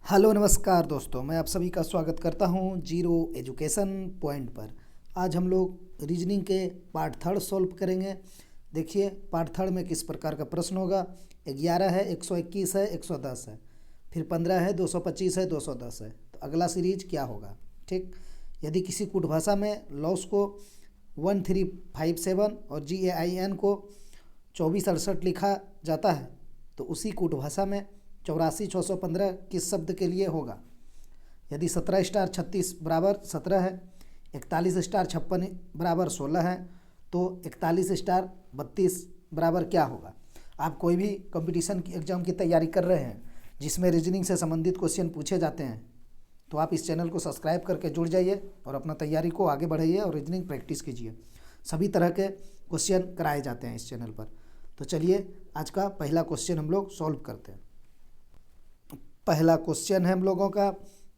Hello नमस्कार दोस्तों, मैं आप सभी का स्वागत करता हूं जीरो एजुकेशन पॉइंट पर। आज हम लोग रीजनिंग के पार्ट थर्ड सॉल्व करेंगे। देखिए पार्ट थर्ड में किस प्रकार का प्रश्न होगा। 11 है, 121 है, 110 है, फिर 15 है, 225 है, 210 है। तो अगला सीरीज क्या होगा। ठीक, यदि किसी कूट भाषा में लॉस को 1357 और GAIN को 2468 लिखा जाता है तो उसी कूट भाषा में 84,615 किस शब्द के लिए होगा। यदि 17 स्टार 36 बराबर 17 है, 41 स्टार 56 बराबर 16 है, तो 41 स्टार 32 बराबर क्या होगा। आप कोई भी कंपटीशन की एग्ज़ाम की तैयारी कर रहे हैं जिसमें रीजनिंग से संबंधित क्वेश्चन पूछे जाते हैं तो आप इस चैनल को सब्सक्राइब करके जुड़ जाइए और अपना तैयारी को आगे बढ़ाइए और रीजनिंग प्रैक्टिस कीजिए। सभी तरह के क्वेश्चन कराए जाते हैं इस चैनल पर। तो चलिए आज का पहला क्वेश्चन हम लोग सॉल्व करते हैं। पहला क्वेश्चन है हम लोगों का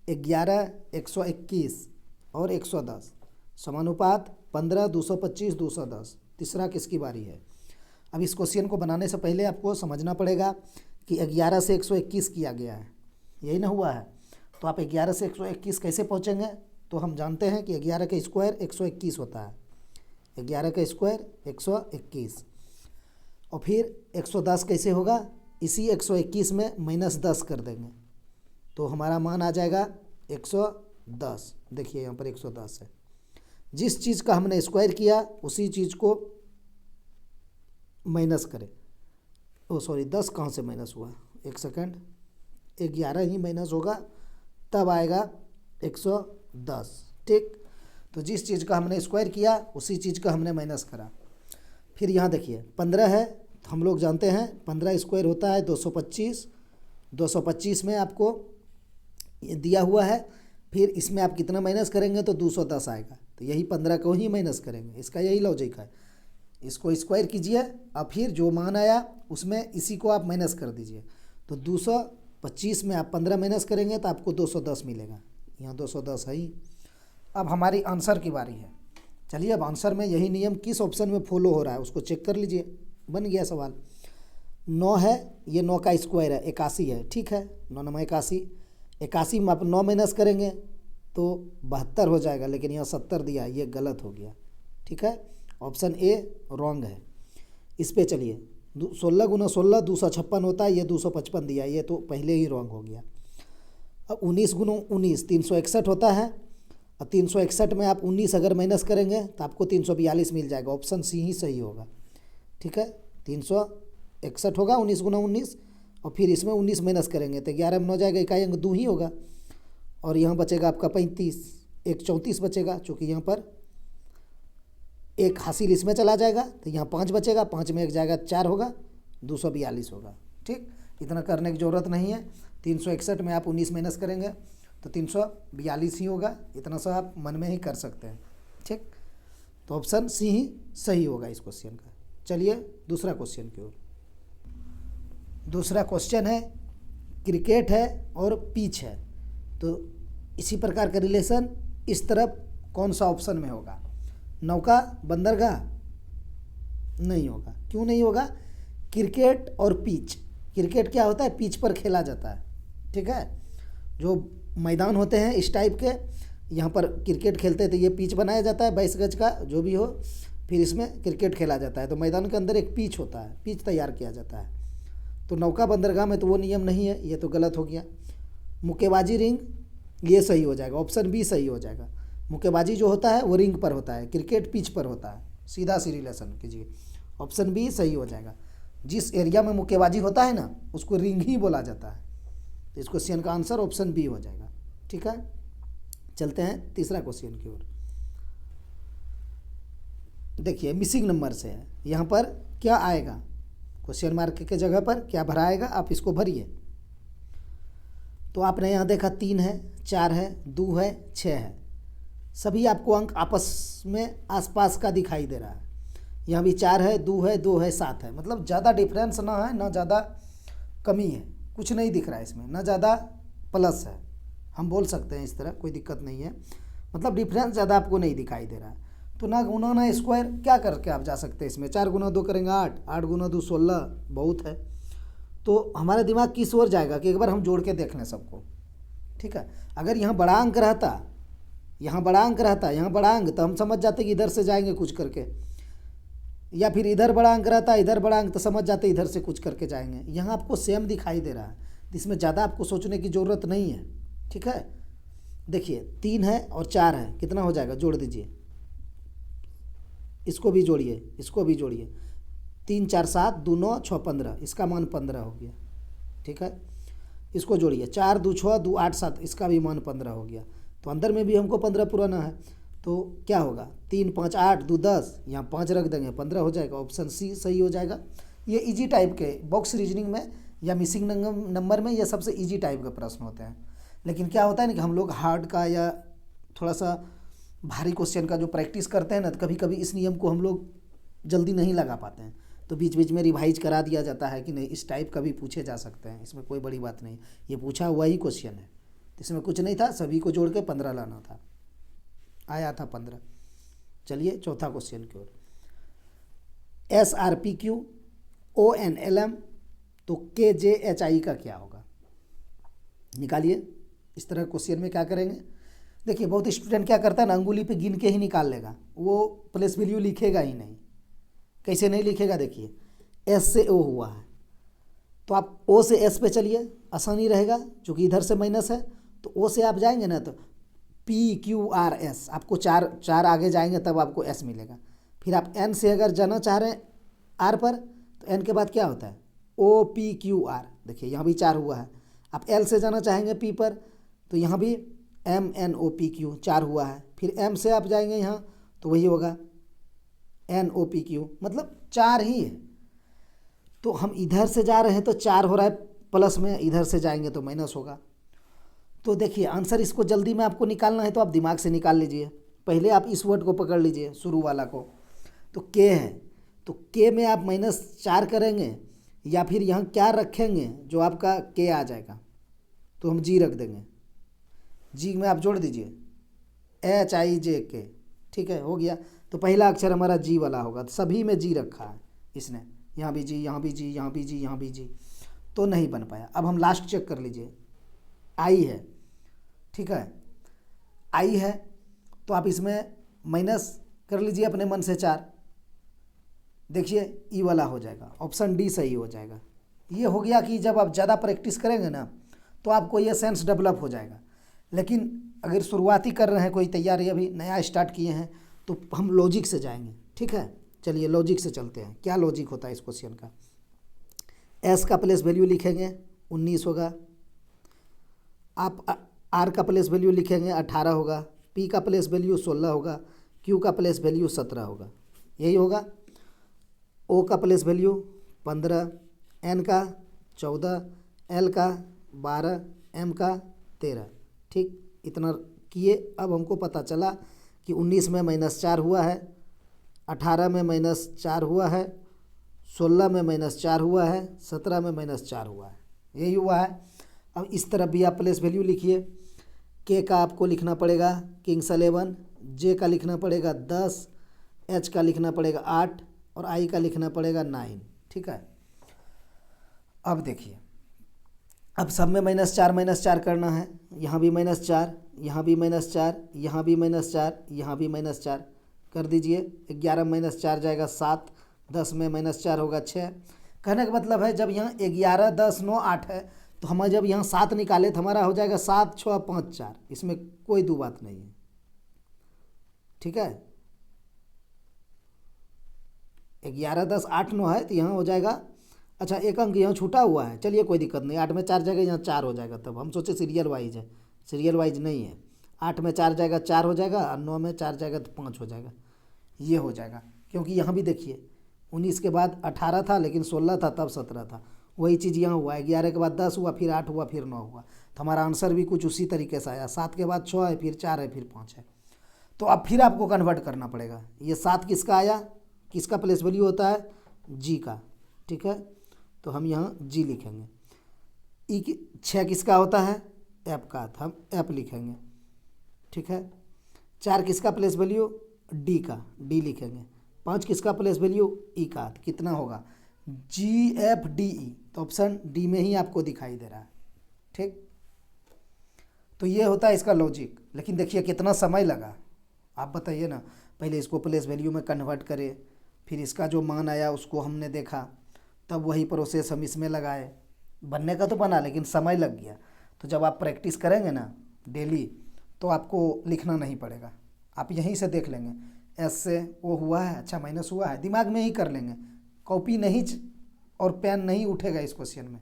11, 121 और 110 समानुपात 15, 225, 210। तीसरा किसकी बारी है। अब इस क्वेश्चन को बनाने से पहले आपको समझना पड़ेगा कि 11 से 121 किया गया है, यही ना हुआ है। तो आप 11 से 121 कैसे पहुँचेंगे। तो हम जानते हैं कि 11 का स्क्वायर 121 होता है। 11 का स्क्वायर 121 और फिर 110 कैसे होगा। इसी 121 में -10 कर देंगे तो हमारा मान आ जाएगा 110। देखिए यहाँ पर 110 है। जिस चीज़ का हमने स्क्वायर किया उसी चीज़ को माइनस करें। ओ सॉरी, 10 कहाँ से माइनस हुआ, एक सेकंड, 11 ही माइनस होगा तब आएगा 110। ठीक, तो जिस चीज़ का हमने स्क्वायर किया उसी चीज़ का हमने माइनस करा। फिर यहाँ देखिए 15 है तो हम लोग जानते हैं 15 स्क्वायर होता है 225। 225 में आपको ये दिया हुआ है, फिर इसमें आप कितना माइनस करेंगे तो 210 आएगा। तो यही 15 को ही माइनस करेंगे, इसका यही लॉजिक है। इसको स्क्वायर कीजिए और फिर जो मान आया उसमें इसी को आप माइनस कर दीजिए। तो 225 में आप 15 माइनस करेंगे तो आपको 210 मिलेगा। यहाँ 210 है ही। अब हमारी आंसर की बारी है। चलिए अब आंसर में यही नियम किस ऑप्शन में फॉलो हो रहा है उसको चेक कर लीजिए। बन गया सवाल। 9 है, ये 9 का स्क्वायर है 81 है। ठीक है, 9 9 81। 81 में आप 9 माइनस करेंगे तो 72 हो जाएगा, लेकिन यहाँ 70 दिया है, ये गलत हो गया। ठीक है, ऑप्शन ए रॉन्ग है। इस पे चलिए 16 गुना 16 256 होता है, ये 255 दिया है, ये तो पहले ही रॉन्ग हो गया। अब 19 गुना 19 361 होता है और 361 में आप 19 अगर माइनस करेंगे तो आपको 342 मिल जाएगा। ऑप्शन सी ही सही होगा। ठीक है, 361 होगा 19 गुना 19 और फिर इसमें 19 माइनस करेंगे तो 11 में 9 जाएगा, इकाई अंक 2 ही होगा और यहाँ बचेगा आपका 35, एक 34 बचेगा। चूँकि यहाँ पर एक हासिल इसमें चला जाएगा तो यहाँ 5 बचेगा, 5 में एक जाएगा 4 होगा, 242 होगा। ठीक, इतना करने की ज़रूरत नहीं है। 361 में आप 19 माइनस करेंगे तो 342 ही होगा। इतना सा आप मन में ही कर सकते हैं। ठीक, तो ऑप्शन सी ही सही होगा इस क्वेश्चन का। चलिए दूसरा क्वेश्चन की ओर। दूसरा क्वेश्चन है क्रिकेट है और पिच है, तो इसी प्रकार का रिलेशन इस तरफ कौन सा ऑप्शन में होगा। नौका बंदरगाह नहीं होगा। क्यों नहीं होगा। क्रिकेट और पिच, क्रिकेट क्या होता है, पिच पर खेला जाता है। ठीक है, जो मैदान होते हैं इस टाइप के, यहाँ पर क्रिकेट खेलते हैं तो ये पिच बनाया जाता है 22 गज का जो भी हो, फिर इसमें क्रिकेट खेला जाता है। तो मैदान के अंदर एक पिच होता है, पिच तैयार किया जाता है। तो नौका बंदरगाह में तो वो नियम नहीं है, ये तो गलत हो गया। मुक्केबाजी रिंग, ये सही हो जाएगा, ऑप्शन बी सही हो जाएगा। मुक्केबाजी जो होता है वो रिंग पर होता है, क्रिकेट पिच पर होता है। सीधा सी रिलेशन कीजिए, ऑप्शन बी सही हो जाएगा। जिस एरिया में मुक्केबाजी होता है ना उसको रिंग ही बोला जाता है। तो इस क्वेश्चन का आंसर ऑप्शन बी हो जाएगा। ठीक है, चलते हैं तीसरा क्वेश्चन की ओर। देखिए मिसिंग नंबर से है, यहाँ पर क्या आएगा, क्वेश्चन मार्क के जगह पर क्या भरा आएगा, आप इसको भरिए। तो आपने यहाँ देखा 3 है, 4 है, 2 है, 6 है। सभी आपको अंक आपस में आसपास का दिखाई दे रहा है। यहाँ भी 4 है, 2 है, 2 है, 7 है। मतलब ज़्यादा डिफरेंस ना है ना ज़्यादा कमी है, कुछ नहीं दिख रहा है इसमें, ना ज़्यादा प्लस है। हम बोल सकते हैं इस तरह, कोई दिक्कत नहीं है। मतलब डिफरेंस ज़्यादा आपको नहीं दिखाई दे रहा है। तो ना गुना ना स्क्वायर क्या करके आप जा सकते हैं इसमें। 4 गुना 2 करेंगे 8, 8 गुना 2 16, बहुत है। तो हमारा दिमाग किस ओर जाएगा कि एक बार हम जोड़ के देख लें सबको। ठीक है। अगर यहाँ बड़ा अंक रहता, यहाँ बड़ा अंक रहता, यहाँ बड़ा अंक, तो हम समझ जाते कि इधर से जाएंगे कुछ करके, या फिर इधर बड़ा अंक रहता, इधर बड़ा अंक, तो समझ जाते इधर से कुछ करके जाएंगे। यहाँ आपको सेम दिखाई दे रहा है, इसमें ज़्यादा आपको सोचने की ज़रूरत नहीं है, ठीक है। देखिए 3 है और 4 है, कितना हो जाएगा, जोड़ दीजिए, इसको भी जोड़िए, इसको भी जोड़िए, 3 4 7 2 9 6 15, इसका मान 15 हो गया, ठीक है। इसको जोड़िए, 4 2 6 2 8 7, इसका भी मान 15 हो गया। तो अंदर में भी हमको 15 पुराना है, तो क्या होगा, 3 5 8 2 10, यहाँ 5 रख देंगे, 15 हो जाएगा। ऑप्शन सी सही हो जाएगा। ये इजी टाइप के बॉक्स रीजनिंग में या मिसिंग नंबर में ये सबसे इजी टाइप के प्रश्न होते हैं। लेकिन क्या होता है ना कि हम लोग हार्ड का या थोड़ा सा भारी क्वेश्चन का जो प्रैक्टिस करते हैं ना, तो कभी कभी इस नियम को हम लोग जल्दी नहीं लगा पाते हैं, तो बीच बीच में रिवाइज करा दिया जाता है कि नहीं इस टाइप का भी पूछे जा सकते हैं, इसमें कोई बड़ी बात नहीं। ये पूछा हुआ ही क्वेश्चन है, इसमें कुछ नहीं था, सभी को जोड़ के 15 लाना था, आया था 15। चलिए चौथा क्वेश्चन की ओर। SRPQ ONLM, तो KJHI का क्या होगा, निकालिए। इस तरह क्वेश्चन में क्या करेंगे, देखिए बहुत स्टूडेंट क्या करता है ना, अंगुली पे गिन के ही निकाल लेगा, वो प्लेस वैल्यू लिखेगा ही नहीं। कैसे नहीं लिखेगा, देखिए S से O हुआ है, तो आप O से S पे चलिए, आसानी रहेगा, क्योंकि इधर से माइनस है, तो O से आप जाएंगे ना तो PQRS, आपको चार आगे जाएंगे तब आपको S मिलेगा। फिर आप N से अगर जाना चाह रहे हैं R पर, तो N के बाद क्या होता है, OPQR, देखिए यहाँ भी 4 हुआ है। आप L से जाना चाहेंगे P पर, तो यहाँ भी MNOPQ 4 हुआ है। फिर M से आप जाएंगे यहाँ, तो वही होगा NOPQ, मतलब 4 ही है। तो हम इधर से जा रहे हैं तो 4 हो रहा है प्लस में, इधर से जाएंगे तो माइनस होगा। तो देखिए आंसर इसको जल्दी में आपको निकालना है, तो आप दिमाग से निकाल लीजिए। पहले आप इस वर्ड को पकड़ लीजिए, शुरू वाला को, तो K है, तो K में आप -4 करेंगे, या फिर यहाँ क्या रखेंगे जो आपका K आ जाएगा, तो हम G रख देंगे। G में आप जोड़ दीजिए HIJK, ठीक है, हो गया। तो पहला अक्षर हमारा G वाला होगा, तो सभी में G रखा है इसने, यहाँ भी G, यहाँ भी G, यहाँ भी G, यहाँ भी G, तो नहीं बन पाया। अब हम लास्ट चेक कर लीजिए, I है, ठीक है, I है, तो आप इसमें माइनस कर लीजिए अपने मन से 4, देखिए ई वाला हो जाएगा, ऑप्शन डी सही हो जाएगा। ये हो गया कि जब आप ज़्यादा प्रैक्टिस करेंगे ना, तो आपको ये सेंस डेवलप हो जाएगा। लेकिन अगर शुरुआती कर रहे हैं, कोई तैयारी अभी नया स्टार्ट किए हैं, तो हम लॉजिक से जाएंगे, ठीक है। चलिए लॉजिक से चलते हैं, क्या लॉजिक होता है इस क्वेश्चन का। एस का प्लेस वैल्यू लिखेंगे 19 होगा, आप आर का प्लेस वैल्यू लिखेंगे 18 होगा, पी का प्लेस वैल्यू 16 होगा, क्यू का प्लेस वैल्यू 17 होगा, यही होगा। ओ का प्लेस वैल्यू 15, एन का 14, एल का 12, एम का 13, ठीक, इतना किए। अब हमको पता चला कि 19 में -4 हुआ है, 18 में -4 हुआ है, 16 में -4 हुआ है, 17 में -4 हुआ है, यही हुआ है। अब इस तरफ भी आप प्लेस वैल्यू लिखिए। के का आपको लिखना पड़ेगा किंग्स 11, जे का लिखना पड़ेगा 10, एच का लिखना पड़ेगा 8 और आई का लिखना पड़ेगा 9, ठीक है। अब देखिए, अब सब में -4 करना है, यहाँ भी -4, यहाँ भी -4, यहाँ भी -4, यहाँ भी -4 कर दीजिए। 11 में -4 जाएगा 7, 10 में -4 होगा 6। कहने का मतलब है जब यहाँ 11 10 9 8 है, तो हम जब यहाँ 7 निकाले तो हमारा हो जाएगा 7 6 5 4, इसमें कोई दो बात नहीं है, ठीक है। 11 10 8 9 है, तो यहाँ हो जाएगा, अच्छा एक अंक यहाँ छूटा हुआ है, चलिए कोई दिक्कत नहीं, 8 में 4 जाएगा, यहाँ 4 हो जाएगा। तब हम सोचे सीरियल वाइज है, सीरियल वाइज नहीं है। 8 में 4 जाएगा 4 हो जाएगा, और 9 में 4 जाएगा तो 5 हो जाएगा, ये हो जाएगा। क्योंकि यहाँ भी देखिए 19 के बाद 18 था, लेकिन 16 था तब 17 था, वही चीज़ यहाँ हुआ है। 11 के बाद 10 हुआ, फिर 8 हुआ, फिर 9 हुआ, तो हमारा आंसर भी कुछ उसी तरीके से आया। 7 के बाद 6 है, फिर 4 है, फिर 5 है। तो अब फिर आपको कन्वर्ट करना पड़ेगा। ये 7 किसका आया, किसका प्लेस वैल्यू होता है, जी का, ठीक है। तो हम यहाँ जी लिखेंगे। 6 किसका होता है, एफ का, तो हम एफ लिखेंगे, ठीक है। 4 किसका प्लेस वैल्यू, डी का, डी लिखेंगे। 5 किसका प्लेस वैल्यू, ई का, तो कितना होगा, GFDE, तो ऑप्शन डी में ही आपको दिखाई दे रहा है, ठीक। तो ये होता है इसका लॉजिक। लेकिन देखिए कितना समय लगा, आप बताइए ना। पहले इसको प्लेस वैल्यू में कन्वर्ट करे, फिर इसका जो मान आया उसको हमने देखा, तब वही प्रोसेस हम इसमें लगाए। बनने का तो बना, लेकिन समय लग गया। तो जब आप प्रैक्टिस करेंगे ना डेली, तो आपको लिखना नहीं पड़ेगा, आप यहीं से देख लेंगे। एस से वो हुआ है, अच्छा माइनस हुआ है, दिमाग में ही कर लेंगे। कॉपी नहीं और पेन नहीं उठेगा इस क्वेश्चन में,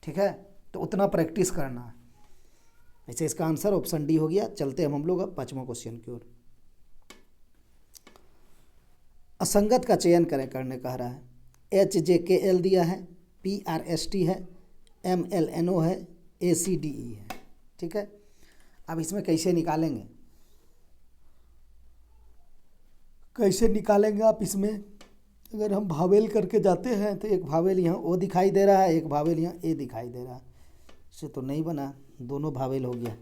ठीक है। तो उतना प्रैक्टिस करना है। ऐसे इसका आंसर ऑप्शन डी हो गया। चलते हैं हम लोग अब 5वां क्वेश्चन की ओर। असंगत का चयन करें करने कह रहा है। HJKL दिया है, PRST है, MLNO है, ACDE है, ठीक है। अब इसमें कैसे निकालेंगे, कैसे निकालेंगे आप इसमें? अगर हम भावेल करके जाते हैं तो एक भावेल यहाँ O दिखाई दे रहा है, एक भावेल यहाँ A दिखाई दे रहा है। इससे तो नहीं बना, दोनों भावेल हो गया।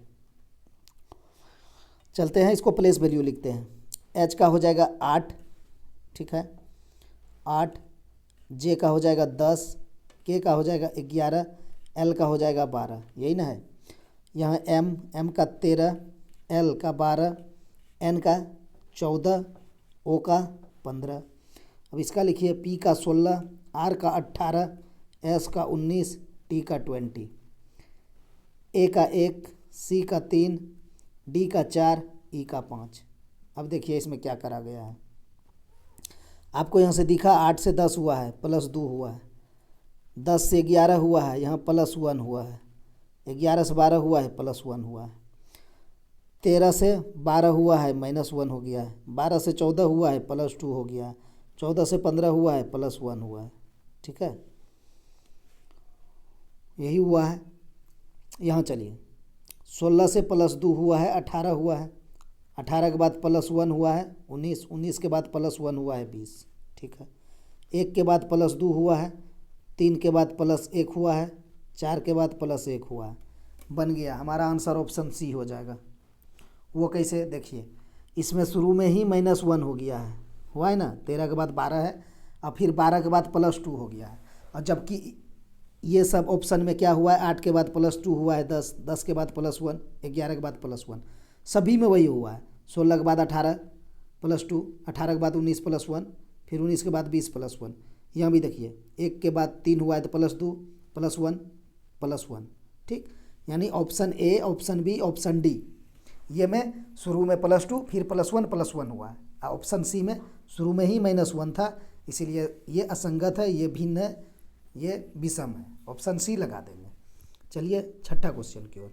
चलते हैं इसको प्लेस वैल्यू लिखते हैं। H का हो जाएगा 8, ठीक है, 8। J का हो जाएगा 10, K का हो जाएगा 11, L का हो जाएगा 12, यही ना है। यहाँ M का 13, L का 12, N का 14, O का 15। अब इसका लिखिए P का 16, R का 18, S का 19, T का 20, A का 1, C का 3, D का 4, E का 5। अब देखिए इसमें क्या करा गया है। आपको यहाँ से दिखा 8 से 10 हुआ है, प्लस 2 हुआ है, 10 से 11 हुआ है, यहाँ प्लस 1 हुआ है, 11 से 12 हुआ है, प्लस 1 हुआ है, 13 से 12 हुआ है, माइनस 1 हो गया है, 12 से 14 हुआ है, प्लस 2 हो गया है, 14 से 15 हुआ है, प्लस 1 हुआ है, ठीक है, यही हुआ है। यहाँ चलिए 16 से प्लस 2 हुआ है, 18 हुआ है, 18 के बाद प्लस 1 हुआ है 19, 19 के बाद प्लस 1 हुआ है 20, ठीक है। 1 के बाद प्लस 2 हुआ है, 3 के बाद प्लस 1 हुआ है, 4 के बाद प्लस 1 हुआ है। बन गया हमारा आंसर, ऑप्शन सी हो जाएगा। वो कैसे देखिए, इसमें शुरू में ही -1 हो गया है, हुआ है ना। 13 के बाद 12 है, और फिर 12 के बाद प्लस 2 हो गया है। और जबकि ये सब ऑप्शन में क्या हुआ है, 8 के बाद प्लस 2 हुआ है 10, 10 के बाद प्लस 1, 11 के बाद प्लस 1, सभी में वही हुआ है। 16 के बाद 18 प्लस 2, 18 के बाद 19 प्लस 1, फिर 19 के बाद 20 प्लस 1। यहाँ भी देखिए 1 के बाद 3 हुआ है तो प्लस 2 प्लस 1 प्लस 1, ठीक। यानी option A, option B, option D, ये में शुरू में प्लस 2 फिर प्लस 1 हुआ है। ऑप्शन सी में शुरू में ही -1 था, इसीलिए ये असंगत है, ये भिन्न है, ये विषम है। ऑप्शन सी लगा देंगे। चलिए 6ठा क्वेश्चन की ओर।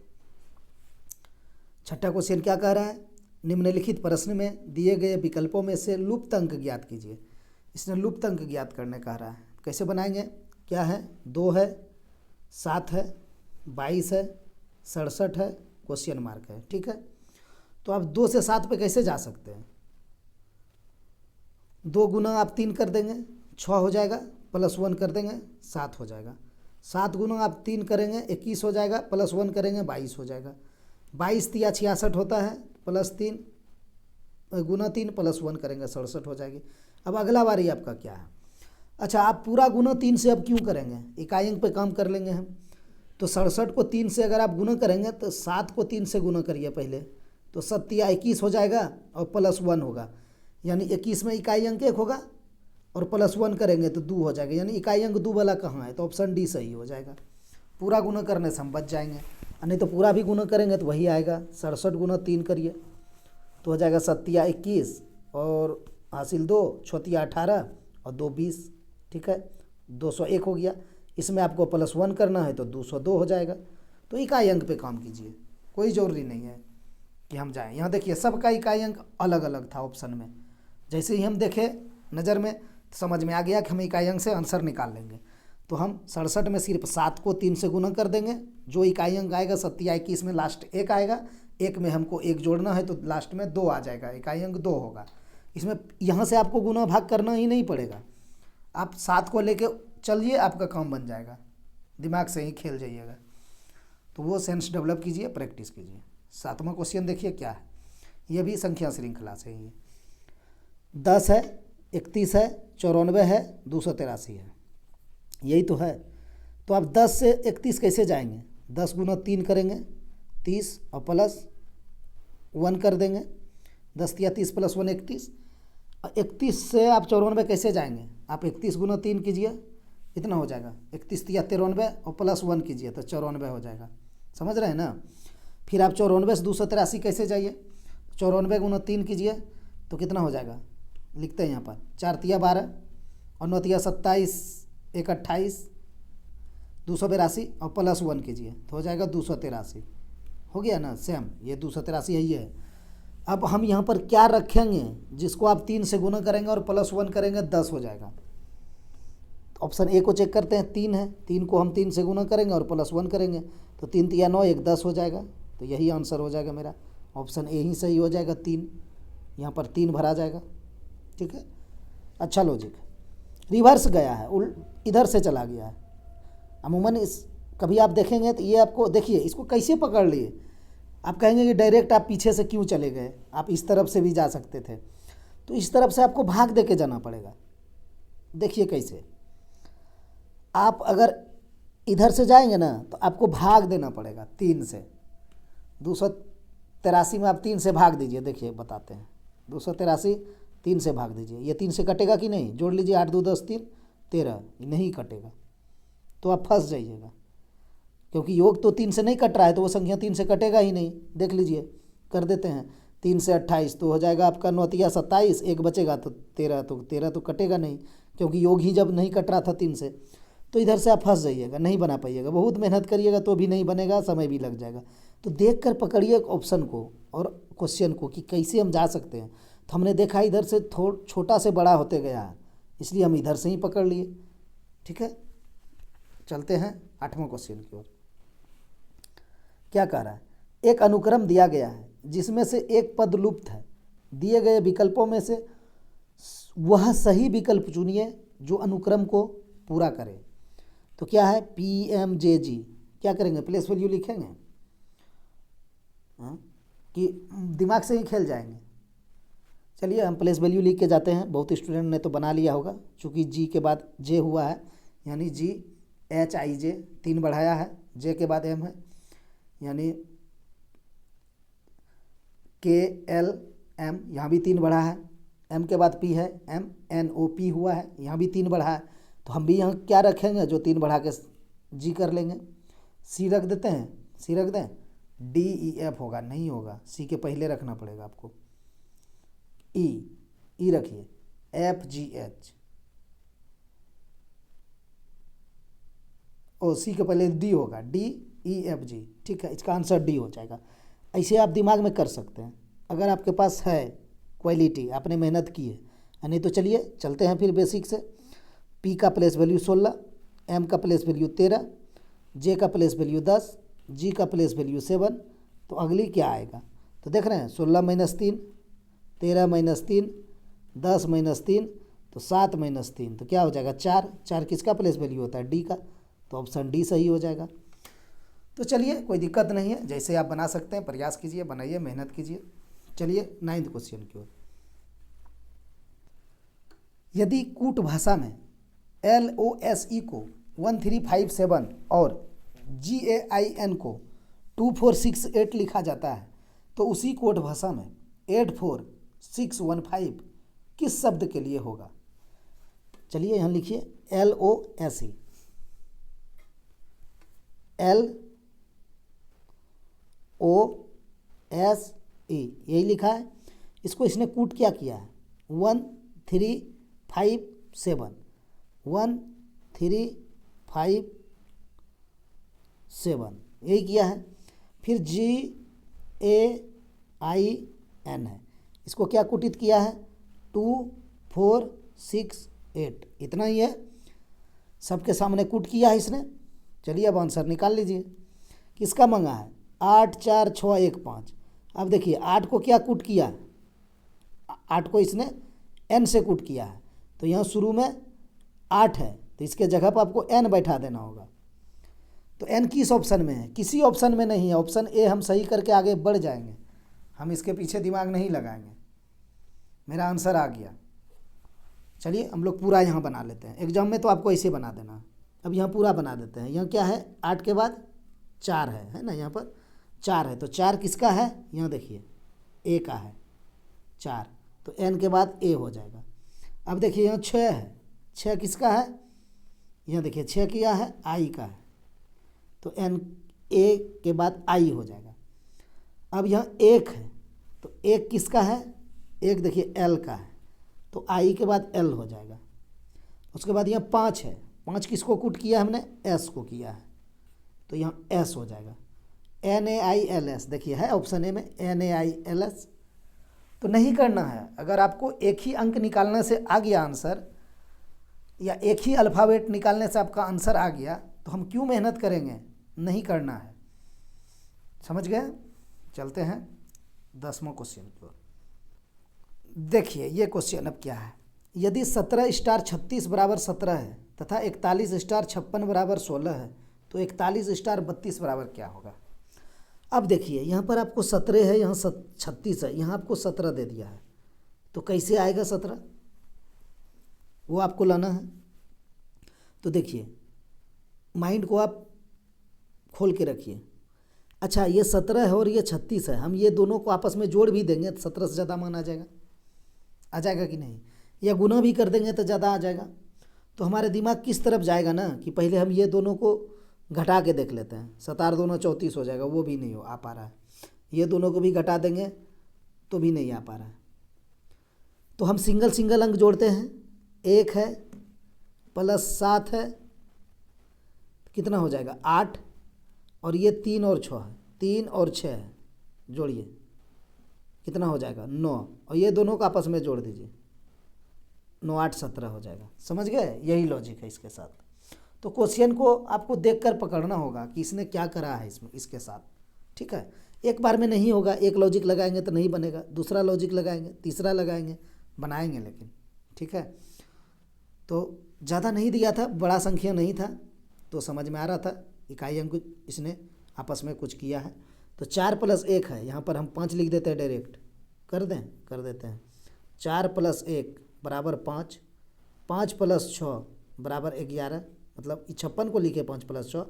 6ठा क्वेश्चन क्या कह रहा है, निम्नलिखित प्रश्न में दिए गए विकल्पों में से लुप्त अंक ज्ञात कीजिए। इसने लुप्त अंक ज्ञात करने कह रहा है। कैसे बनाएंगे, क्या है, 2 है, 7 है, 22 है, 67 है, क्वेश्चन मार्क है, ठीक है। तो आप 2 से 7 पे कैसे जा सकते हैं? 2 गुना आप 3 कर देंगे 6 हो जाएगा, प्लस 1 कर देंगे 7 हो जाएगा। 7 गुना आप 3 करेंगे 21 हो जाएगा, प्लस 1 करेंगे 22 हो जाएगा। 22 तिया 66 होता है, प्लस 3 गुना 3 प्लस 1 करेंगे 67 हो जाएगी। अब अगला बारी आपका क्या है? अच्छा, आप पूरा गुना 3 से अब क्यों करेंगे, इकाई अंक पे काम कर लेंगे हम। तो 67 को 3 से अगर आप गुना करेंगे तो 7 को 3 से गुना करिए पहले, तो 7 या 21 हो जाएगा और प्लस 1 होगा, यानी 21 में इकाई अंक 1 होगा और प्लस 1 करेंगे तो 2 हो जाएगा, यानी इकाई अंक 2 वाला कहाँ है, तो ऑप्शन डी सही हो जाएगा। पूरा गुना करने से हम बच जाएंगे, नहीं तो पूरा भी गुना करेंगे तो वही आएगा। 67 गुना 3 करिए तो हो जाएगा 7 या 21 और हासिल 2, 6 या 18 और 2 20, ठीक है, 201 हो गया। इसमें आपको प्लस 1 करना है तो 202 हो जाएगा। तो इकाई अंक पे काम कीजिए, कोई ज़रूरी नहीं है कि हम जाएं। यहाँ देखिए सबका इकाई अंक अलग अलग था ऑप्शन में, जैसे ही हम देखे नज़र में तो समझ में आ गया कि हम इकाई अंक से आंसर निकाल लेंगे। तो हम 67 में सिर्फ 7 को 3 से गुना कर देंगे, जो इकाई अंक आएगा 7 या 21 में लास्ट 1 आएगा, 1 में हमको 1 जोड़ना है तो लास्ट में 2 आ जाएगा, इकाई अंक 2 होगा। इसमें यहाँ से आपको गुना भाग करना ही नहीं पड़ेगा, आप 7 को लेके चलिए, आपका काम बन जाएगा, दिमाग से ही खेल जाइएगा। तो वो सेंस डेवलप कीजिए, प्रैक्टिस कीजिए। 7वां क्वेश्चन देखिए क्या है, ये भी संख्या श्रृंखला से ही है। 10 है, 31 है, 94 है, 283 है, यही तो है। तो आप 10 से 31 कैसे जाएंगे, 10 गुना 3 करेंगे 30 और प्लस 1 कर देंगे। 10 तिया 30 प्लस 1 31। 31 से आप 94 कैसे जाएंगे? आप 31 गुना 3 कीजिए, इतना हो जाएगा। 31 तिया 93 और प्लस 1 कीजिए तो 94 हो जाएगा। समझ रहे हैं ना? फिर आप 94 से 283 कैसे जाइए? 94 गुना 3 कीजिए तो कितना हो जाएगा? लिखते हैं यहाँ पर 4 तिया 12 और 9 तिया 27, 1 28, 282 और प्लस 1 कीजिए तो हो जाएगा 283। हो गया ना? सेम ये 283 यही है। अब हम यहाँ पर क्या रखेंगे जिसको आप 3 से गुना करेंगे और प्लस 1 करेंगे 10 हो जाएगा। ऑप्शन ए को चेक करते हैं, 3 है, 3 को हम 3 से गुना करेंगे और प्लस 1 करेंगे तो 3 तिया 9, 1 10 हो जाएगा। तो यही आंसर हो जाएगा मेरा, ऑप्शन ए ही सही हो जाएगा। 3 यहाँ पर 3 भरा जाएगा। ठीक है, अच्छा लॉजिक। रिवर्स गया है, इधर से चला गया है। अमूमन इस कभी आप देखेंगे तो ये आपको देखिए इसको कैसे पकड़ लिए। आप कहेंगे कि डायरेक्ट आप पीछे से क्यों चले गए, आप इस तरफ से भी जा सकते थे। तो इस तरफ से आपको भाग दे के जाना पड़ेगा। देखिए कैसे, आप अगर इधर से जाएंगे ना तो आपको भाग देना पड़ेगा 3 से। 283 में आप 3 से भाग दीजिए, देखिए बताते हैं। 283 3 से भाग दीजिए, ये 3 से कटेगा कि नहीं? जोड़ लीजिए, 8 2 10 3 13, नहीं कटेगा तो आप फंस जाइएगा, क्योंकि योग तो 3 से नहीं कट रहा है तो वो संख्या 3 से कटेगा ही नहीं। देख लीजिए, कर देते हैं। 3 से 28 तो हो जाएगा आपका 9 तिया 27, 1 बचेगा तो 13, तो 13 तो कटेगा नहीं, क्योंकि योग ही जब नहीं कट रहा था 3 से। तो इधर से आप फंस जाइएगा, नहीं बना पाइएगा। बहुत मेहनत करिएगा तो भी नहीं बनेगा, समय भी लग जाएगा। तो देख कर पकड़िए ऑप्शन को और क्वेश्चन को कि कैसे हम जा सकते हैं। तो हमने देखा इधर से छोटा से बड़ा होते गया है, इसलिए हम इधर से ही पकड़ लिए। ठीक है, चलते हैं 8वें क्वेश्चन की ओर। क्या कह रहा है? एक अनुक्रम दिया गया है जिसमें से एक पद लुप्त है। दिए गए विकल्पों में से वह सही विकल्प चुनिए जो अनुक्रम को पूरा करे। तो क्या है? PMJG। क्या करेंगे? प्लेस वैल्यू लिखेंगे कि दिमाग से ही खेल जाएंगे? चलिए हम प्लेस वैल्यू लिख के जाते हैं। बहुत स्टूडेंट ने तो बना लिया होगा, चूँकि G के बाद J हुआ है, यानी GHIJ 3 बढ़ाया है, J के बाद M है, यानी KLM, यहाँ भी 3 बढ़ा है। M के बाद P है, MNOP हुआ है, यहाँ भी 3 बढ़ा है। तो हम भी यहाँ क्या रखेंगे? जो 3 बढ़ा के G कर लेंगे। C रख देते हैं, C रख दें। DEF होगा? नहीं होगा, C के पहले रखना पड़ेगा आपको। E रखिए, FGH, ओ C के पहले D होगा, DEFG। ठीक है, इसका आंसर D हो जाएगा। ऐसे आप दिमाग में कर सकते हैं अगर आपके पास है क्वालिटी, आपने मेहनत की है। नहीं तो चलिए चलते हैं फिर बेसिक से। P का प्लेस वैल्यू 16, M का प्लेस वैल्यू 13, J का प्लेस वैल्यू 10, G का प्लेस वैल्यू 7। तो अगली क्या आएगा? तो देख रहे हैं 16 - 3, 13 - 3, 10 - 3, तो 7 - 3, तो क्या हो जाएगा? 4। 4 किसका प्लेस वैल्यू होता है? D का। तो ऑप्शन D सही हो जाएगा। तो चलिए कोई दिक्कत नहीं है, जैसे आप बना सकते हैं, प्रयास कीजिए, बनाइए, मेहनत कीजिए। चलिए 9th क्वेश्चन की ओर। यदि कूट भाषा में LOSE को 1357 और GAIN को 2468 लिखा जाता है तो उसी कोड भाषा में 84615 किस शब्द के लिए होगा? चलिए यहाँ लिखिए LOSE, LOSE यही लिखा है। इसको इसने कूट क्या किया है? 1357, 1357 यही किया है। फिर GAIN है, इसको क्या कुटित किया है? 2468, इतना ही है। सबके सामने कूट किया है इसने। चलिए अब आंसर निकाल लीजिए। किसका मंगा है? 8 4 6 1 5। अब देखिए 8 को क्या कूट किया? 8 को इसने n से कूट किया है, तो यहाँ शुरू में 8 है तो इसके जगह पर आपको n बैठा देना होगा। तो n किस ऑप्शन में है? किसी ऑप्शन में नहीं है। ऑप्शन ए हम सही करके आगे बढ़ जाएंगे, हम इसके पीछे दिमाग नहीं लगाएंगे। मेरा आंसर आ गया। चलिए हम लोग पूरा यहाँ बना लेते हैं। एग्जाम में तो आपको ऐसे बना देना। अब यहाँ पूरा बना देते हैं। यहाँ क्या है? 8 के बाद 4 है ना यहाँ पर, 4 है, तो 4 किसका है, यहाँ देखिए ए का है 4, तो एन के बाद ए हो जाएगा। अब देखिए यहाँ 6 है, 6 किसका है, यहाँ देखिए 6 किया है आई का है, तो एन ए के बाद आई हो जाएगा। अब यहाँ 1 है, तो 1 किसका है, 1 देखिए एल का है, तो आई के बाद एल हो जाएगा। उसके बाद यहाँ 5 है, 5 किसको कूट किया हमने, एस को किया है, तो यहाँ एस हो जाएगा। NaILS देखिए है ऑप्शन ए में NaILS। तो नहीं करना है, अगर आपको एक ही अंक निकालने से आ गया आंसर, या एक ही अल्फ़ाबेट निकालने से आपका आंसर आ गया, तो हम क्यों मेहनत करेंगे, नहीं करना है। समझ गए। चलते हैं 10वां क्वेश्चन की ओर। देखिए ये क्वेश्चन अब क्या है, यदि 17 स्टार 36 बराबर 17 है तथा 41 स्टार 56 बराबर 16 है, तो 41 स्टार 32 बराबर क्या होगा। अब देखिए यहाँ पर आपको 17 है, यहाँ 36 है, यहाँ आपको 17 दे दिया है, तो कैसे आएगा 17, वो आपको लाना है। तो देखिए माइंड को आप खोल के रखिए। अच्छा ये 17 है और ये 36 है, हम ये दोनों को आपस में जोड़ भी देंगे तो 17 से ज़्यादा मान आ जाएगा कि नहीं, या गुना भी कर देंगे तो ज़्यादा आ जाएगा। तो हमारे दिमाग किस तरफ जाएगा ना, कि पहले हम ये दोनों को घटा के देख लेते हैं, 17 दूना 34 हो जाएगा, वो भी नहीं आ पा रहा है। ये दोनों को भी घटा देंगे तो भी नहीं आ पा रहा है। तो हम सिंगल सिंगल अंक जोड़ते हैं, 1 है प्लस 7 है, कितना हो जाएगा 8, और ये 3 और 6 है, 3 और 6 है, जोड़िए कितना हो जाएगा 9, और ये दोनों को आपस में जोड़ दीजिए, 9 8 17 हो जाएगा। समझ गए, यही लॉजिक है इसके साथ। तो क्वेश्चन को आपको देखकर पकड़ना होगा कि इसने क्या करा है इसमें इसके साथ, ठीक है। एक बार में नहीं होगा, एक लॉजिक लगाएंगे तो नहीं बनेगा, दूसरा लॉजिक लगाएंगे, तीसरा लगाएंगे, बनाएंगे लेकिन, ठीक है। तो ज़्यादा नहीं दिया था, बड़ा संख्या नहीं था, तो समझ में आ रहा था इकाई अंक इसने आपस में कुछ किया है। तो 4 + 1 है, यहाँ पर हम 5 लिख देते हैं, डायरेक्ट कर देते हैं। 4 + 1 बराबर 5, 5 + 6 बराबर 11, मतलब 56 को लिखे 5 + 6,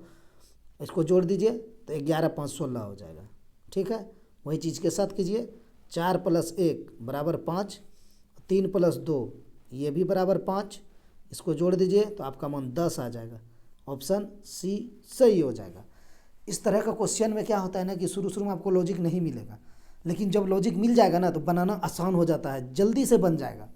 इसको जोड़ दीजिए तो 11 5 16 हो जाएगा, ठीक है। वही चीज़ के साथ कीजिए, 4 + 1 बराबर 5, 3 + 2 ये भी बराबर 5, इसको जोड़ दीजिए तो आपका मान 10 आ जाएगा। ऑप्शन सी सही हो जाएगा। इस तरह का क्वेश्चन में क्या होता है ना कि शुरू में आपको लॉजिक नहीं मिलेगा, लेकिन जब लॉजिक मिल जाएगा ना तो बनाना आसान हो जाता है, जल्दी से बन जाएगा।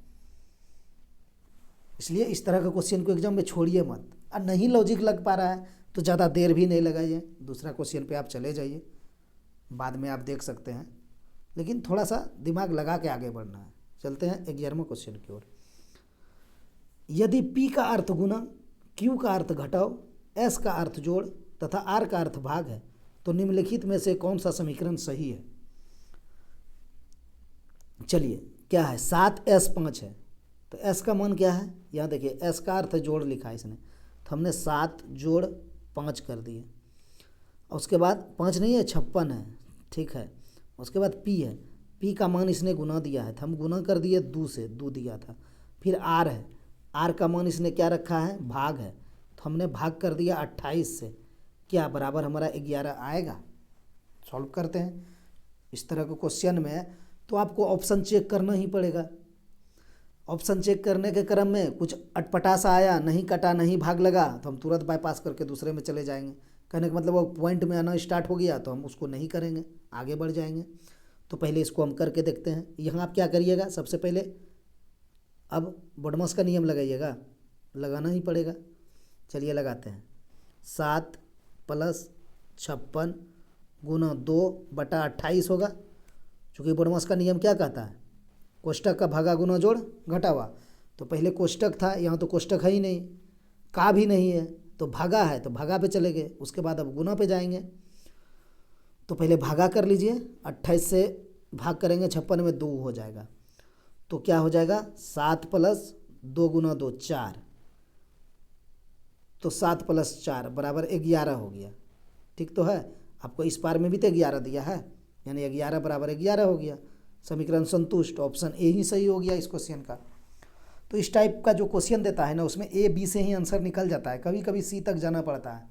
इसलिए इस तरह का क्वेश्चन को एग्जाम में छोड़िए मत। और नहीं लॉजिक लग पा रहा है तो ज़्यादा देर भी नहीं लगाइए, दूसरा क्वेश्चन पे आप चले जाइए, बाद में आप देख सकते हैं, लेकिन थोड़ा सा दिमाग लगा के आगे बढ़ना है। चलते हैं 11वां क्वेश्चन की ओर। यदि P का अर्थ गुना, Q का अर्थ घटाओ, S का अर्थ जोड़ तथा R का अर्थ भाग है, तो निम्नलिखित में से कौन सा समीकरण सही है। चलिए क्या है, 7S 5 है, तो S का मान क्या है, यहाँ देखिए S का अर्थ जोड़ लिखा है इसने, तो हमने 7 जोड़ 5 कर दिए। उसके बाद 5 नहीं है 56 है, ठीक है। उसके बाद P है, P का मान इसने गुना दिया है, तो हम गुना कर दिए 2 से, 2 दिया था। फिर R है, R का मान इसने क्या रखा है, भाग है, तो हमने भाग कर दिया 28 से, क्या बराबर हमारा 11 आएगा। सॉल्व करते हैं इस तरह के क्वेश्चन में, तो आपको ऑप्शन चेक करना ही पड़ेगा। ऑप्शन चेक करने के क्रम में कुछ अटपटा सा आया, नहीं कटा, नहीं भाग लगा, तो हम तुरंत बाईपास करके दूसरे में चले जाएंगे। कहने का मतलब वो पॉइंट में आना स्टार्ट हो गया तो हम उसको नहीं करेंगे, आगे बढ़ जाएंगे। तो पहले इसको हम करके देखते हैं। यहाँ आप क्या करिएगा, सबसे पहले अब बोडमस का नियम लगाइएगा, लगाना ही पड़ेगा। चलिए लगाते हैं, 7 + 56 गुना 2/28 होगा, चूँकि बोडमस का नियम क्या कहता है, कोष्टक का भागा गुना जोड़ घटावा। तो पहले कोष्टक था, यहाँ तो कोष्टक है ही नहीं, का भी नहीं है, तो भागा है तो भागा पे चले गए, उसके बाद अब गुना पे जाएंगे। तो पहले भागा कर लीजिए, 28 से भाग करेंगे 56 में 2 हो जाएगा, तो क्या हो जाएगा 7 + 2 गुना 2 4, तो 7 + 4 बराबर 11 हो गया। ठीक तो है, आपको इस पार में भी तो 11 दिया है, यानी 11 बराबर 11 हो गया। समीकरण संतुष्ट, ऑप्शन ए ही सही हो गया इस क्वेश्चन का। तो इस टाइप का जो क्वेश्चन देता है ना, उसमें ए बी से ही आंसर निकल जाता है, कभी कभी सी तक जाना पड़ता है,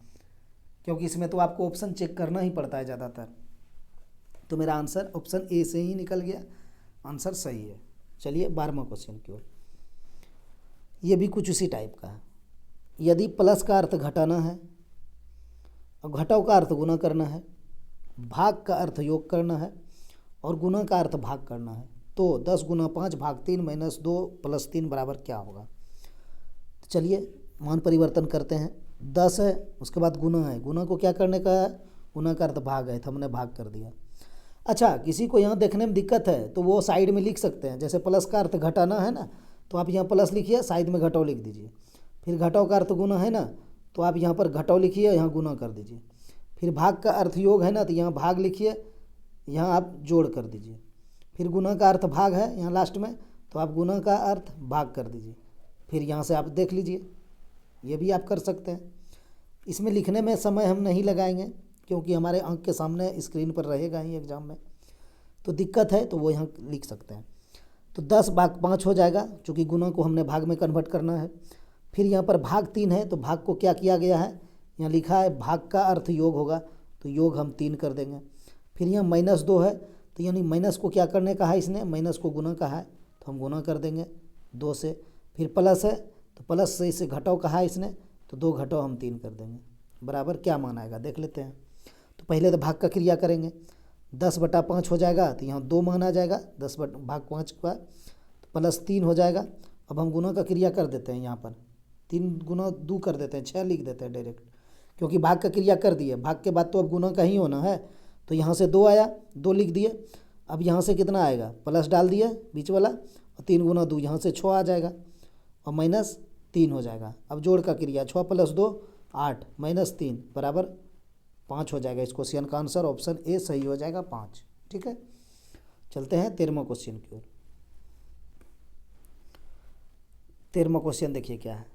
क्योंकि इसमें तो आपको ऑप्शन चेक करना ही पड़ता है ज़्यादातर। तो मेरा आंसर ऑप्शन ए से ही निकल गया, आंसर सही है। चलिए 12वां क्वेश्चन की ओर। ये भी कुछ उसी टाइप का है। यदि प्लस का अर्थ घटाना है और घटाव का अर्थ गुना करना है, भाग का अर्थ योग करना है और गुना का अर्थ भाग करना है, तो 10 गुना 5 भाग 3 माइनस 2 प्लस 3 बराबर क्या होगा। तो चलिए मान परिवर्तन करते हैं। 10 है, उसके बाद गुना है, गुना को क्या करने का है, गुना का अर्थ भाग है, तो हमने भाग कर दिया। अच्छा, किसी को यहाँ देखने में दिक्कत है तो वो साइड में लिख सकते हैं, जैसे प्लस का अर्थ घटाना है ना, तो आप यहाँ प्लस लिखिए, साइड में घटाव लिख दीजिए। फिर घटाव का अर्थ गुना है ना, तो आप यहाँ पर घटाव लिखिए, यहाँ गुना कर दीजिए। फिर भाग का अर्थ योग है ना, तो यहाँ भाग लिखिए, यहाँ आप जोड़ कर दीजिए। फिर गुना का अर्थ भाग है यहाँ लास्ट में, तो आप गुना का अर्थ भाग कर दीजिए। फिर यहाँ से आप देख लीजिए, ये भी आप कर सकते हैं। इसमें लिखने में समय हम नहीं लगाएंगे क्योंकि हमारे आंख के सामने स्क्रीन पर रहेगा ही एग्जाम में, तो दिक्कत है तो वो यहाँ लिख सकते हैं। तो 10 भाग 5 हो जाएगा, चूँकि गुना को हमने भाग में कन्वर्ट करना है। फिर यहाँ पर भाग 3 है, तो भाग को क्या किया गया है, यहाँ लिखा है भाग का अर्थ योग होगा, तो योग हम 3 कर देंगे। फिर यहाँ -2 है, तो यानी माइनस को क्या करने का है, इसने माइनस को गुना कहा है, तो हम गुना कर देंगे 2 से। फिर प्लस है, तो प्लस से इसे घटाव कहा है इसने, तो 2 घटाव हम 3 कर देंगे, बराबर क्या मान आएगा देख लेते हैं। तो पहले तो भाग का क्रिया करेंगे, 10/5 हो जाएगा, तो यहाँ 2 मान आ जाएगा, 10 भाग 5 का, तो प्लस 3 हो जाएगा। अब हम गुना का क्रिया कर देते हैं, यहाँ पर 3 गुना 2 कर देते हैं, 6 लिख देते हैं डायरेक्ट, क्योंकि भाग का क्रिया कर दिए, भाग के बाद तो अब गुना का ही होना है। तो यहाँ से 2 आया, 2 लिख दिए। अब यहाँ से कितना आएगा, प्लस डाल दिए बीच वाला, और 3 गुना 2, यहाँ से 6 आ जाएगा और -3 हो जाएगा। अब जोड़ का क्रिया, 6 + 2 8 -3 बराबर 5 हो जाएगा। इस क्वेश्चन का आंसर ऑप्शन ए सही हो जाएगा, 5। ठीक है, चलते हैं 13वां क्वेश्चन की ओर। 13वां क्वेश्चन देखिए क्या है।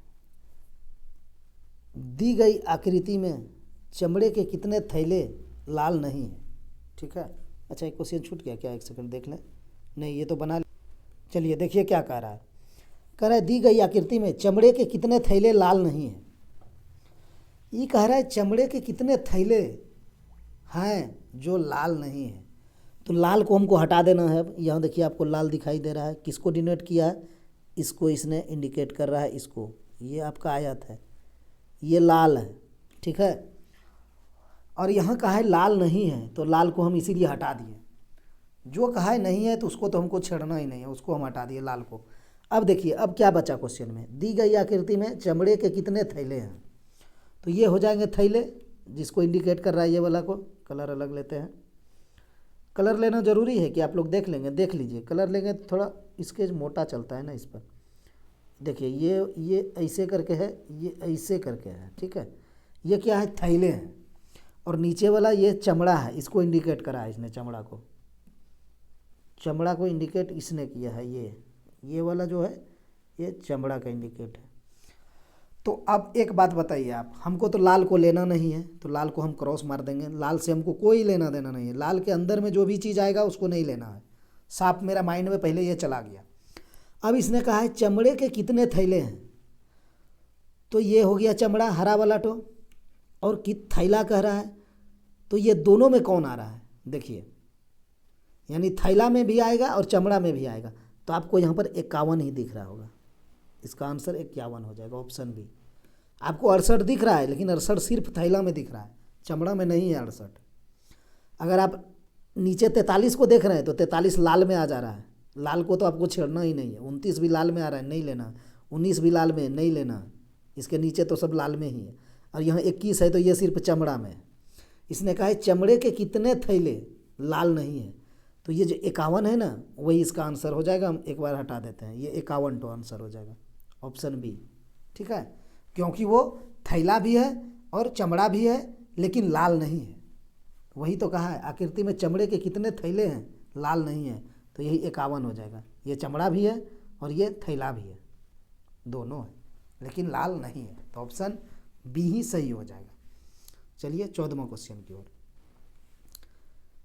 दी गई आकृति में चमड़े के कितने थैले लाल नहीं है। ठीक है, अच्छा एक क्वेश्चन छूट गया क्या, एक सेकंड देख लें, नहीं ये तो बना। चलिए देखिए क्या कह रहा है, कह रहा है दी गई आकृति में चमड़े के कितने थैले लाल नहीं हैं। ये कह रहा है चमड़े के कितने थैले हैं जो लाल नहीं है। तो लाल को हमको हटा देना है। यहाँ देखिए आपको लाल दिखाई दे रहा है, किसको डिनोट किया है, इसको इसने इंडिकेट कर रहा है, इसको, ये आपका आयत है, ये लाल है। ठीक है, और यहाँ कहा है लाल नहीं है, तो लाल को हम इसीलिए हटा दिए। जो कहा है नहीं है तो उसको तो हमको छेड़ना ही नहीं है, उसको हम हटा दिए लाल को। अब देखिए अब क्या बचा क्वेश्चन में, दी गई आकृति में चमड़े के कितने थैले हैं। तो ये हो जाएंगे थैले, जिसको इंडिकेट कर रहा है ये वाला को। कलर अलग लेते हैं, कलर लेना ज़रूरी है कि आप लोग देख लेंगे, देख लीजिए, कलर लेंगे तो थोड़ा स्केच मोटा चलता है ना इस पर। देखिए ये ऐसे करके है, ये ऐसे करके है। ठीक है, ये क्या है, थैले हैं, और नीचे वाला ये चमड़ा है, इसको इंडिकेट करा है इसने, चमड़ा को इंडिकेट इसने किया है। ये वाला जो है ये चमड़ा का इंडिकेट है। तो अब एक बात बताइए आप, हमको तो लाल को लेना नहीं है, तो लाल को हम क्रॉस मार देंगे। लाल से हमको कोई लेना देना नहीं है, लाल के अंदर में जो भी चीज़ आएगा उसको नहीं लेना है। साफ मेरा माइंड में पहले ये चला गया। अब इसने कहा है चमड़े के कितने थैले हैं, तो ये हो गया चमड़ा हरा वाला टो, और थैला कह रहा है, तो ये दोनों में कौन आ रहा है देखिए, यानी थैला में भी आएगा और चमड़ा में भी आएगा। तो आपको यहाँ पर 51 ही दिख रहा होगा, इसका आंसर 51 हो जाएगा, ऑप्शन बी। आपको 68 दिख रहा है, लेकिन 68 सिर्फ थैला में दिख रहा है, चमड़ा में नहीं है 68। अगर आप नीचे 43 को देख रहे हैं तो 43 लाल में आ जा रहा है, लाल को तो आपको छेड़ना ही नहीं है। 29 भी लाल में आ रहा है, नहीं लेना। 19 भी लाल में, नहीं लेना। इसके नीचे तो सब लाल में ही है, और यहाँ 21 है तो ये सिर्फ चमड़ा में है। इसने कहा है चमड़े के कितने थैले लाल नहीं है, तो ये जो 51 है ना, वही इसका आंसर हो जाएगा। हम एक बार हटा देते हैं, ये 51 तो आंसर हो जाएगा, ऑप्शन बी। ठीक है, क्योंकि वो थैला भी है और चमड़ा भी है, लेकिन लाल नहीं है। वही तो कहा है, आकृति में चमड़े के कितने थैले हैं लाल नहीं है, तो यही 51 हो जाएगा। ये चमड़ा भी है और ये थैला भी है, दोनों है, लेकिन लाल नहीं है, तो ऑप्शन बी ही सही हो जाएगा। चलिए 14वां क्वेश्चन की ओर।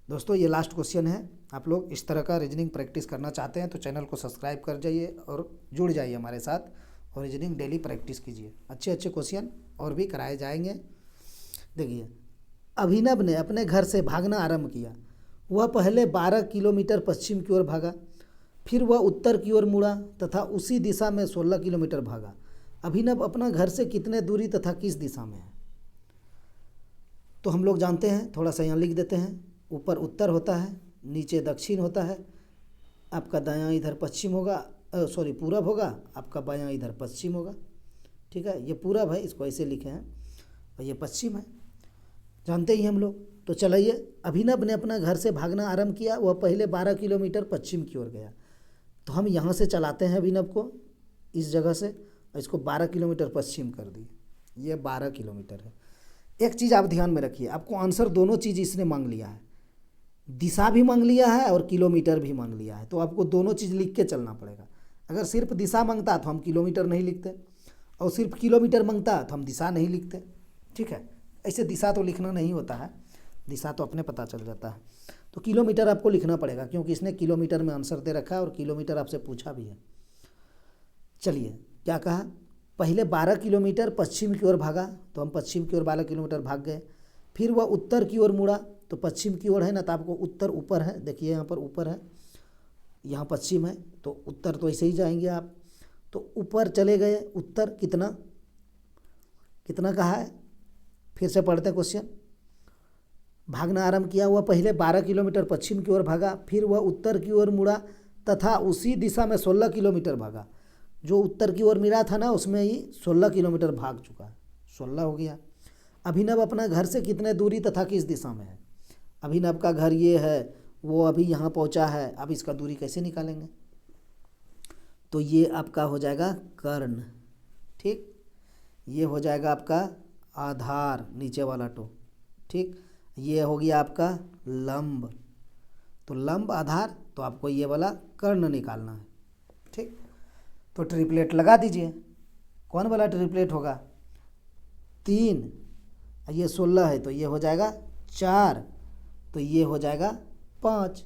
दोस्तों ये लास्ट क्वेश्चन है। आप लोग इस तरह का रीजनिंग प्रैक्टिस करना चाहते हैं तो चैनल को सब्सक्राइब कर जाइए और जुड़ जाइए हमारे साथ, और रीजनिंग डेली प्रैक्टिस कीजिए। अच्छे अच्छे क्वेश्चन और भी कराए जाएंगे। देखिए, अभिनव ने अपने घर से भागना आरंभ किया। वह पहले 12 किलोमीटर पश्चिम की ओर भागा, फिर वह उत्तर की ओर मुड़ा तथा उसी दिशा में 16 किलोमीटर भागा। अभिनव अपना घर से कितने दूरी तथा किस दिशा में है? तो हम लोग जानते हैं, थोड़ा सा यहाँ लिख देते हैं। ऊपर उत्तर होता है, नीचे दक्षिण होता है, आपका दायां इधर पश्चिम होगा, पूरब होगा, आपका बायां इधर पश्चिम होगा। ठीक है, ये पूरब है, इसको ऐसे लिखे हैं, और ये पश्चिम है, जानते ही हम लोग। तो चलिए, अभिनव ने अपना घर से भागना आरंभ किया। वह पहले 12 किलोमीटर पश्चिम की ओर गया। तो हम यहाँ से चलाते हैं अभिनव को, इस जगह से, और इसको 12 किलोमीटर पश्चिम कर दिए। ये 12 किलोमीटर है। एक चीज़ आप ध्यान में रखिए, आपको आंसर दोनों चीज़ इसने मांग लिया है, दिशा भी मांग लिया है और किलोमीटर भी मांग लिया है। तो आपको दोनों चीज़ लिख के चलना पड़ेगा। अगर सिर्फ दिशा मांगता तो हम किलोमीटर नहीं लिखते, और सिर्फ किलोमीटर मांगता तो हम दिशा नहीं लिखते। ठीक है, ऐसे दिशा तो लिखना नहीं होता है, दिशा तो अपने पता चल जाता है। तो किलोमीटर आपको लिखना पड़ेगा, क्योंकि इसने किलोमीटर में आंसर दे रखा है और किलोमीटर आपसे पूछा भी है। चलिए, क्या कहा? पहले 12 किलोमीटर पश्चिम की ओर भागा, तो हम पश्चिम की ओर 12 किलोमीटर भाग गए। फिर वह उत्तर की ओर मुड़ा, तो पश्चिम की ओर है ना, तो आपको उत्तर ऊपर है, देखिए यहाँ पर ऊपर है, यहाँ पश्चिम है, तो उत्तर तो ऐसे ही जाएंगे आप। तो ऊपर चले गए, उत्तर कितना कितना कहा है, फिर से पढ़ते हैं क्वेश्चन। भागना आरंभ किया, वह पहले 12 किलोमीटर पश्चिम की ओर भागा, फिर वह उत्तर की ओर मुड़ा तथा उसी दिशा में 16 किलोमीटर भागा। जो उत्तर की ओर मिला था ना, उसमें ही 16 किलोमीटर भाग चुका है, 16 हो गया। अभिनव अपना घर से कितने दूरी तथा किस दिशा में है? अभिनव का घर ये है, वो अभी यहाँ पहुँचा है। अब इसका दूरी कैसे निकालेंगे? तो ये आपका हो जाएगा कर्ण। ठीक, ये हो जाएगा आपका आधार, नीचे वाला टो। ठीक, ये हो गया आपका लंब। तो लंब आधार, तो आपको ये वाला कर्ण निकालना है। ठीक, तो ट्रिपलेट लगा दीजिए। कौन वाला ट्रिपलेट होगा? 3, ये 16 है, तो ये हो जाएगा 4, तो ये हो जाएगा 5।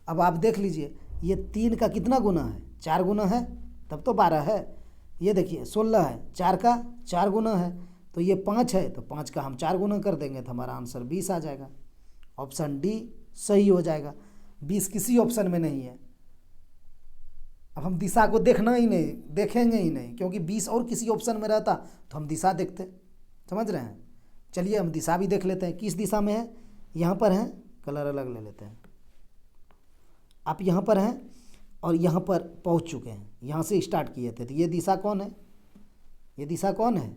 अब आप देख लीजिए, ये 3 का कितना गुना है? 4 गुना है, तब तो 12 है। ये देखिए 16 है, 4 का 4 गुना है, तो ये 5 है, तो 5 का हम 4 गुना कर देंगे, तो हमारा आंसर 20 आ जाएगा। ऑप्शन डी सही हो जाएगा। 20 किसी ऑप्शन में नहीं है। अब हम दिशा को देखना ही नहीं, देखेंगे ही नहीं, क्योंकि 20 और किसी ऑप्शन में रहता तो हम दिशा देखते। समझ रहे हैं? चलिए, हम दिशा भी देख लेते हैं, किस दिशा में है। यहाँ पर है, कलर अलग ले लेते हैं। आप यहाँ पर हैं और यहाँ पर पहुँच चुके हैं, यहाँ से स्टार्ट किए थे। तो ये दिशा कौन है? ये दिशा कौन है?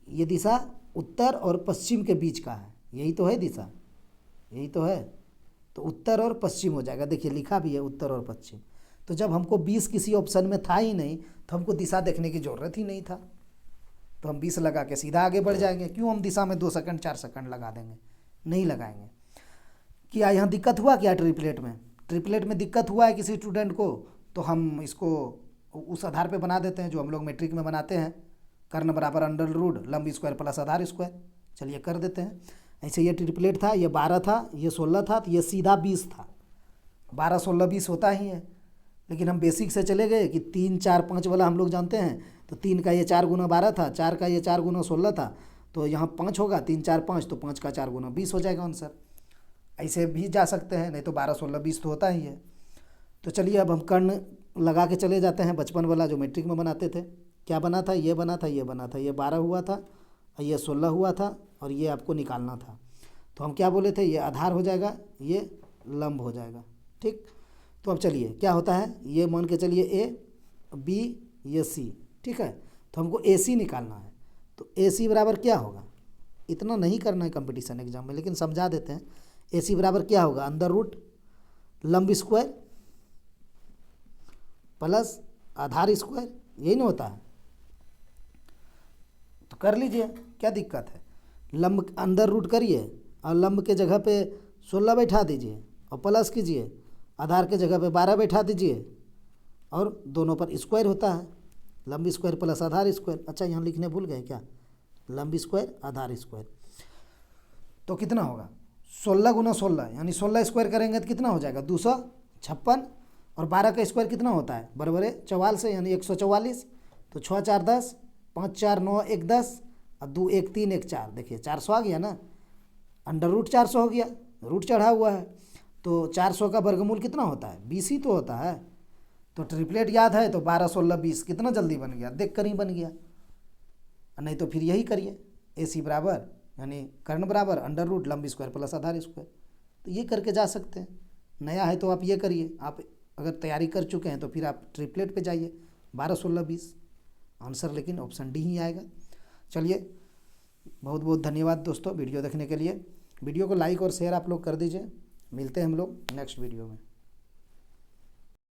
ये दिशा उत्तर और पश्चिम के बीच का है, यही तो है दिशा, यही तो है। तो उत्तर और पश्चिम हो जाएगा। देखिए लिखा भी है उत्तर और पश्चिम। तो जब हमको 20 किसी ऑप्शन में था ही नहीं, तो हमको दिशा देखने की ज़रूरत ही नहीं था, तो हम 20 लगा के सीधा आगे बढ़ जाएंगे। क्यों हम दिशा में 2 सेकंड 4 सेकंड लगा देंगे? नहीं लगाएंगे। क्या यहाँ दिक्कत हुआ क्या? ट्रिपलेट में, ट्रिपलेट में दिक्कत हुआ है किसी स्टूडेंट को, तो हम इसको उस आधार पे बना देते हैं जो हम लोग मैट्रिक में बनाते हैं, कर्ण बराबर अंडर रूट लंब स्क्वायर प्लस आधार स्क्वायर। चलिए कर देते हैं। ऐसे ये ट्रिपलेट था, ये 12 था, ये 16 था, तो ये सीधा 20 था। 12, 16, 20 होता ही है, लेकिन हम बेसिक से चले गए कि 3, 4, 5 वाला हम लोग जानते हैं। तो 3 का ये 4 गुना 12 था, 4 का ये 4 गुना 16 था, तो यहाँ 5 होगा, 3, 4, 5, तो 5 का 4 गुना 20 हो जाएगा आंसर। ऐसे भी जा सकते हैं, नहीं तो 12, 16, 20 तो होता ही है। तो चलिए अब हम कर्ण लगा के चले जाते हैं, बचपन वाला जो मैट्रिक में बनाते थे। क्या बना था? ये बना था, ये बना था, ये 12 हुआ था, ये 16 हुआ था, और ये आपको निकालना था। तो हम क्या बोले थे? ये आधार हो जाएगा, ये लंब हो जाएगा। ठीक, तो अब चलिए क्या होता है, ये मान के चलिए ए, बी, ये सी। ठीक है, तो हमको ए सी निकालना है। तो ए सी बराबर क्या होगा? इतना नहीं करना है कंपटीशन एग्जाम में, लेकिन समझा देते हैं। ए सी बराबर क्या होगा? अंडर रूट लंब स्क्वायर प्लस आधार स्क्वायर, यही ना होता है? तो कर लीजिए, क्या दिक्कत है? लंब अंडर रूट करिए और लंब के जगह पे 16 बैठा दीजिए और प्लस कीजिए, आधार के जगह पे 12 बैठा दीजिए, और दोनों पर स्क्वायर होता है, लंब स्क्वायर प्लस आधार स्क्वायर। अच्छा, यहाँ लिखने भूल गए क्या? लंब स्क्वायर आधार स्क्वायर। तो कितना होगा? 16 गुना 16, यानी 16 स्क्वायर करेंगे तो कितना हो जाएगा? 256, और 12 का स्क्वायर कितना होता है? बराबर 44 से, यानी 144। तो 6, 4, 10, 5, 4, 9, 1, 10, और 2, 1, 3, 1, 4। देखिए 400 आ गया ना, अंडर रूट 400 हो गया। रूट चढ़ा हुआ है। तो 400 का वर्गमूल कितना होता है? 20 ही तो होता है। तो ट्रिपलेट याद है तो 12 16 20 कितना जल्दी बन गया, देख कर ही बन गया। नहीं तो फिर यही करिए, AC बराबर यानी कर्ण बराबर अंडर रूट लंब स्क्वायर प्लस आधार स्क्वायर। तो ये करके जा सकते हैं। नया है तो आप ये करिए। आप अगर तैयारी कर चुके हैं तो फिर आप ट्रिपलेट पे जाइए, 12 16 20। आंसर लेकिन ऑप्शन डी ही आएगा। चलिए, बहुत बहुत धन्यवाद दोस्तों वीडियो देखने के लिए। वीडियो को लाइक और शेयर आप लोग कर दीजिए। मिलते हैं हम लोग नेक्स्ट वीडियो में।